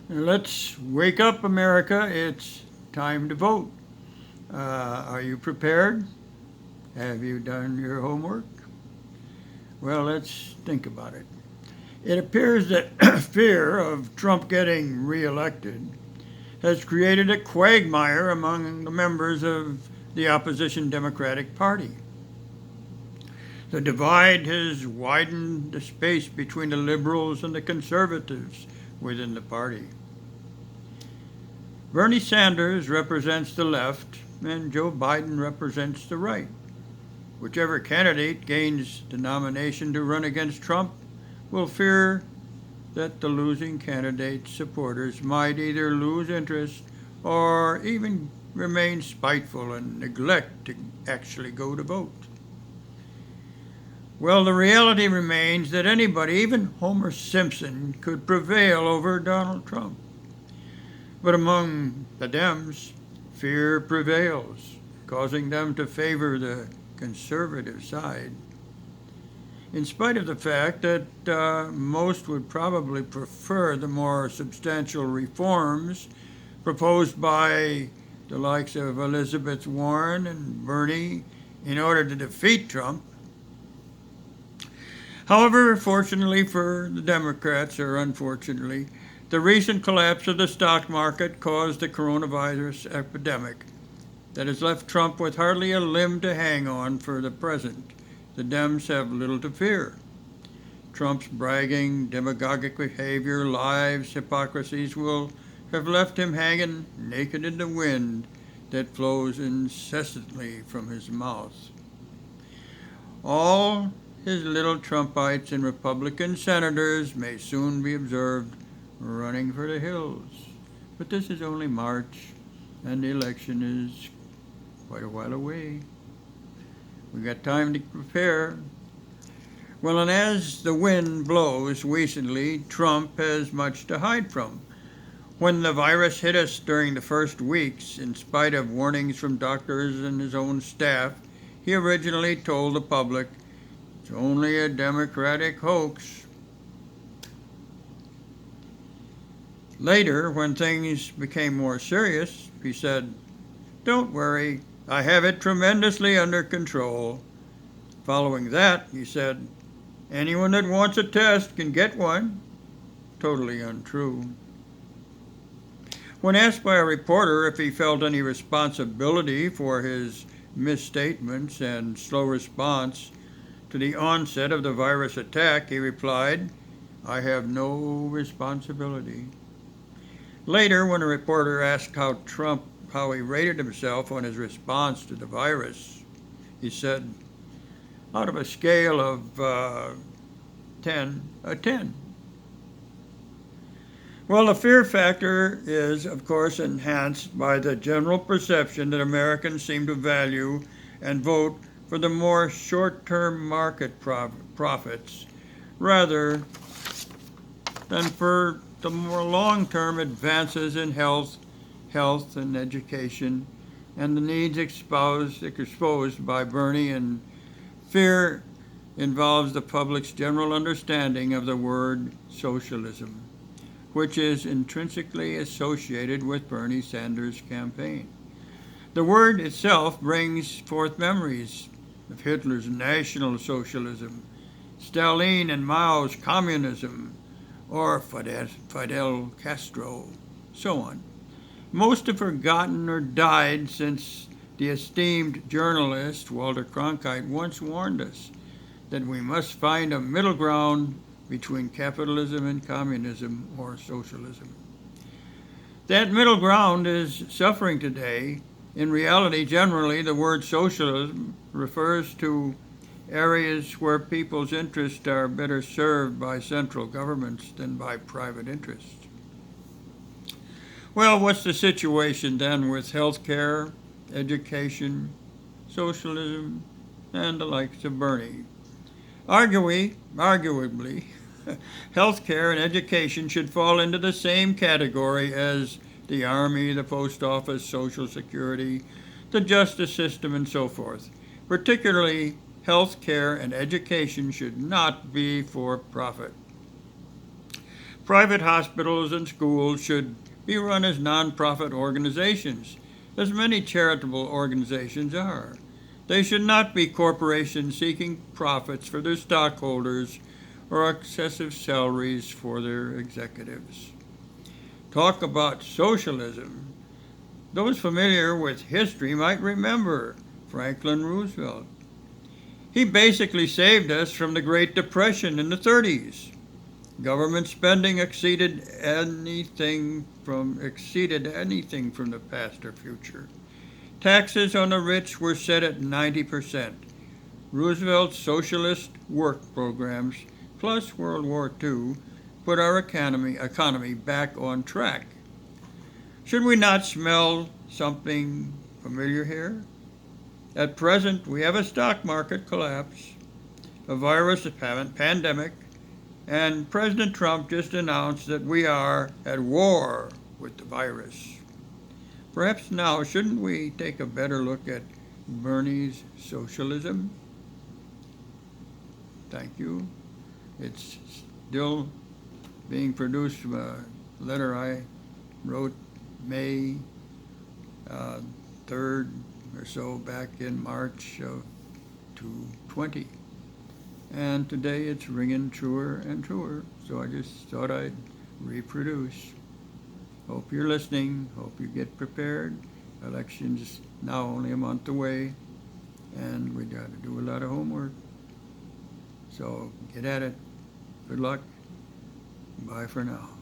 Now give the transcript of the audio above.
Let's wake up, America. It's time to vote. Are you prepared? Have you done your homework? Well, let's think about it. It appears that fear of Trump getting reelected has created a quagmire among the members of the opposition Democratic Party. The divide has widened the space between the liberals and the conservatives within the party. Bernie Sanders represents the left, and Joe Biden represents the right. Whichever candidate gains the nomination to run against Trump will fear that the losing candidate's supporters might either lose interest or even remain spiteful and neglect to actually go to vote. Well, the reality remains that anybody, even Homer Simpson, could prevail over Donald Trump. But among the Dems, fear prevails, causing them to favor the conservative side. In spite of the fact that most would probably prefer the more substantial reforms proposed by the likes of Elizabeth Warren and Bernie in order to defeat Trump. However, fortunately for the Democrats, or unfortunately, the recent collapse of the stock market caused the coronavirus epidemic that has left Trump with hardly a limb to hang on for the present. The Dems have little to fear. Trump's bragging, demagogic behavior, lies, hypocrisies will have left him hanging naked in the wind that flows incessantly from his mouth. All his little Trumpites and Republican senators may soon be observed running for the hills. But this is only March, and the election is quite a while away. We got time to prepare. Well, and as the wind blows recently, Trump has much to hide from. When the virus hit us during the first weeks, in spite of warnings from doctors and his own staff, he originally told the public it's only a Democratic hoax. Later, when things became more serious, he said, "Don't worry, I have it tremendously under control." Following that, he said, "Anyone that wants a test can get one." Totally untrue. When asked by a reporter if he felt any responsibility for his misstatements and slow response to the onset of the virus attack, he replied, "I have no responsibility." Later, when a reporter asked how he rated himself on his response to the virus, he said, out of a scale of 10, a 10. Well, the fear factor is, of course, enhanced by the general perception that Americans seem to value and vote for the more short-term market profits rather than for the more long-term advances in health and education, and the needs exposed by Bernie. And fear involves the public's general understanding of the word socialism, which is intrinsically associated with Bernie Sanders' campaign. The word itself brings forth memories of Hitler's National Socialism, Stalin and Mao's Communism, or Fidel Castro, so on. Most have forgotten or died since the esteemed journalist Walter Cronkite once warned us that we must find a middle ground between capitalism and communism or socialism. That middle ground is suffering today. In reality, generally, the word socialism refers to areas where people's interests are better served by central governments than by private interests. Well, what's the situation then with healthcare, education, socialism, and the likes of Bernie? Arguably, healthcare and education should fall into the same category as the Army, the Post Office, Social Security, the justice system, and so forth. Particularly, health care and education should not be for profit. Private hospitals and schools should be run as nonprofit organizations, as many charitable organizations are. They should not be corporations seeking profits for their stockholders or excessive salaries for their executives. Talk about socialism. Those familiar with history might remember Franklin Roosevelt. He basically saved us from the Great Depression in the 30s. Government spending exceeded anything from the past or future. Taxes on the rich were set at 90%. Roosevelt's socialist work programs, plus World War II, put our economy back on track. Should we not smell something familiar here? At present, we have a stock market collapse, a virus pandemic, and President Trump just announced that we are at war with the virus. Perhaps now, shouldn't we take a better look at Bernie's socialism? Thank you. It's still being produced from a letter I wrote May 3rd or so back in March of 2020. And today it's ringing truer and truer, so I just thought I'd reproduce. Hope you're listening. Hope you get prepared. Election's now only a month away, and we got to do a lot of homework. So get at it. Good luck. Bye for now.